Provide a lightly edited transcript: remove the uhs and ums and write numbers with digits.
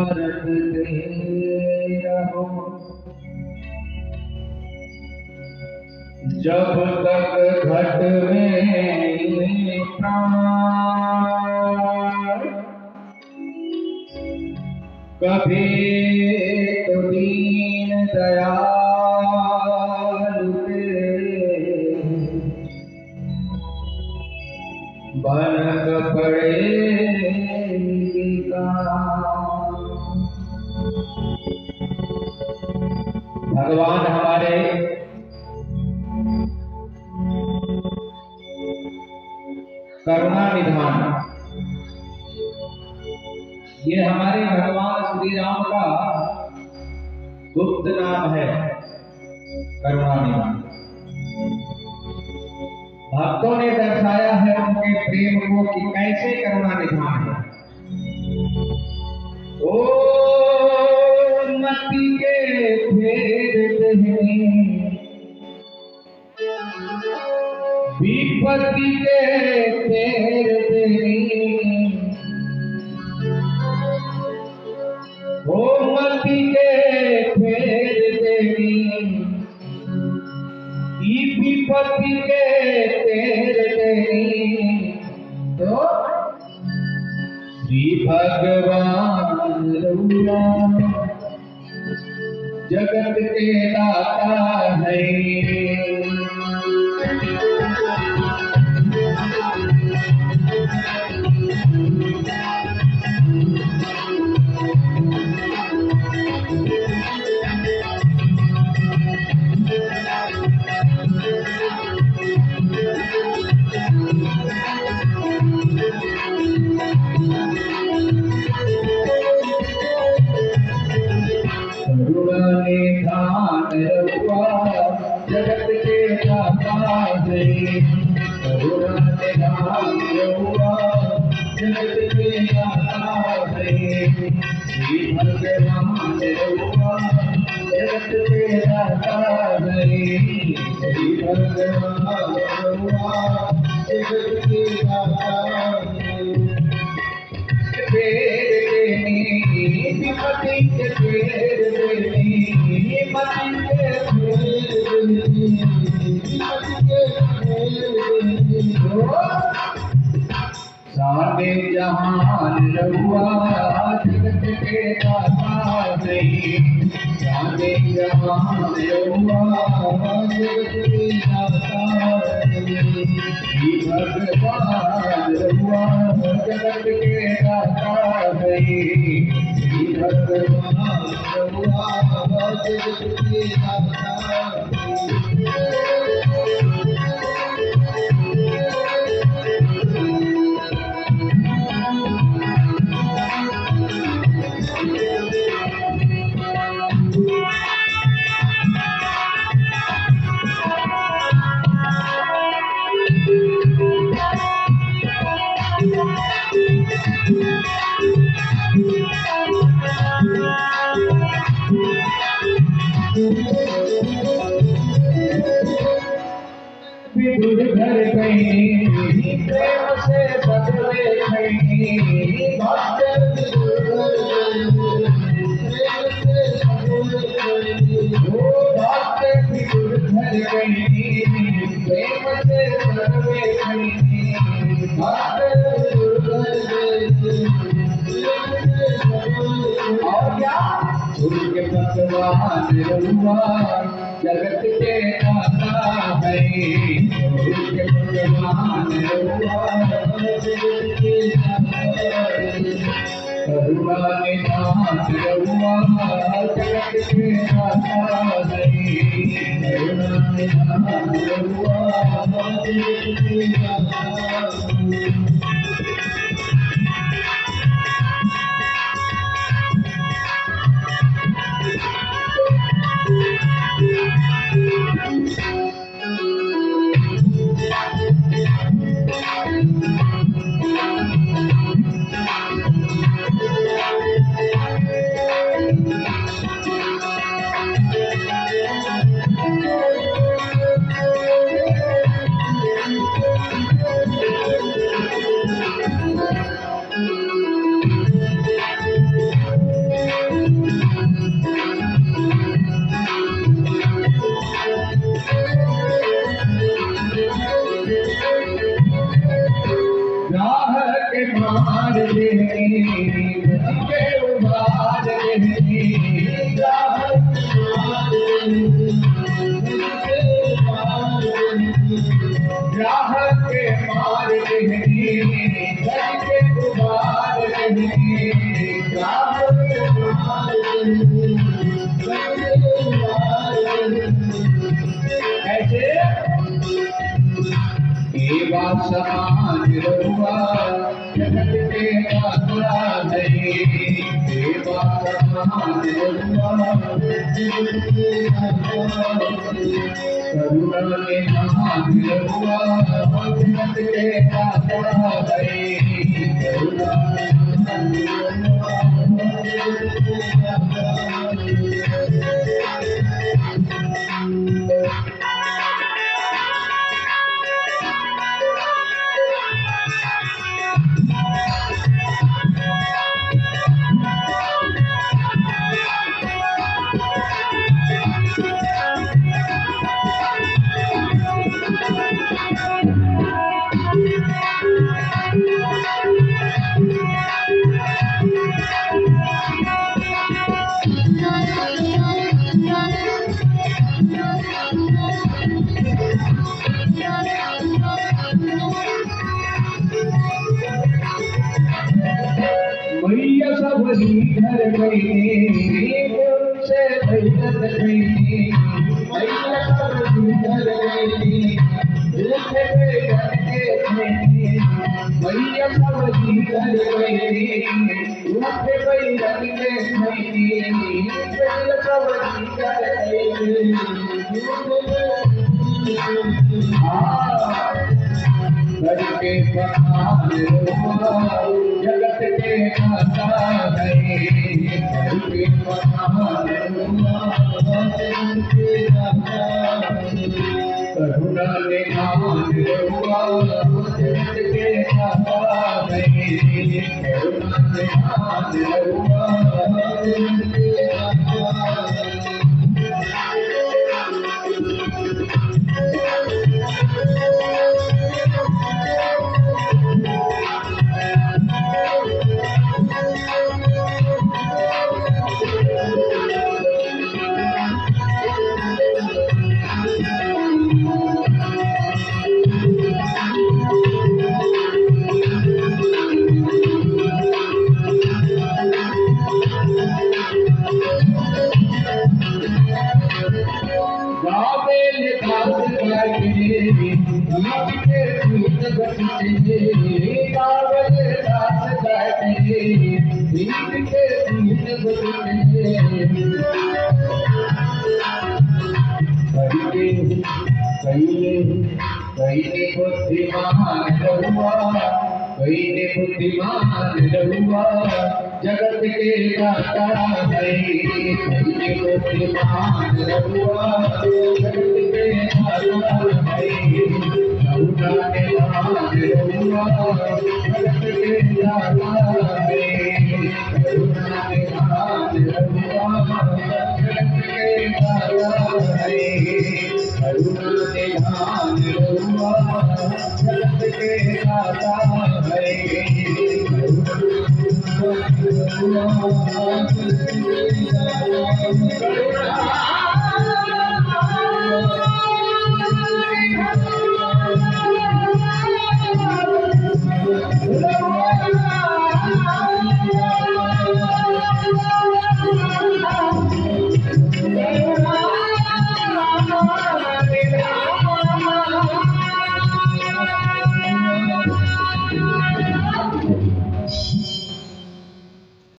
रटते रहो जब तक घट में प्राण। कभी तो दीन दयाल बनक पड़ेगा। भगवान हमारे करुणा निधान, ये हमारे भगवान श्री राम का गुप्त नाम है करुणा निधान। भक्तों ने दर्शाया है उनके प्रेम को कि कैसे करुणा निधान है। ओ मति के फेर विपत्ति के फेर ओ मति के फेर विपत्ति के फेर तो श्री भगवान जगत के दाता है। जगत के दाता है, करुणा निधान रहुआ जगत के दाता है। श्री भगवान रहुआ जगत के दाता है, श्री भगवान रहुआ जगत के दाता है। विपत्ति के फेर सारे जहान रहुआ जगत के दाता है, सारे जहान रहुआ जगत के दाता है। श्री भगवान रहुआ जगत के दाता है, श्री भगवान रहुआ जगत के दाता है। विदुर घर कहीं प्रेम से बदले कहीं भक्त विदुर घर कहीं प्रेम से बदले कहीं और क्या उनके भगवान रहुआ जगत के दाता है, उनके भगवान रहुआ जगत के दाता है। करुणा निधान रहुआ जगत के दाता है, करुणा निधान रहुआ जगत के दाता है। कहनी के उबार कहनी ग्राहक के मार कहनी के उबार कहनी ग्राहक के मार कैसे एवा समाज रहुआ जगत के दाता नहीं एवा समाज रहुआ करुणा के महान रहुआ जगत के दाता नहीं करुणा भैया सब घर गईने से भैया गईने भैया सब घर गईने भैया सब घर गईने उठे भैया के भैया सब घर घर के पहाड़ जगत के माता है घर के पहाड़ करुणा निधान रहुआ जगत के माता है करुणा निधान रहुआ जगत के माता बुद्धिमान रहुआ जगत के दाता है बुद्धिमान रहुआ जगत के दाता है करुणा निधान रहुआ जगत के दाता है करुणा निधान रहुआ जगत के दाता है करुणा निधान रहुआ जगत के दाता है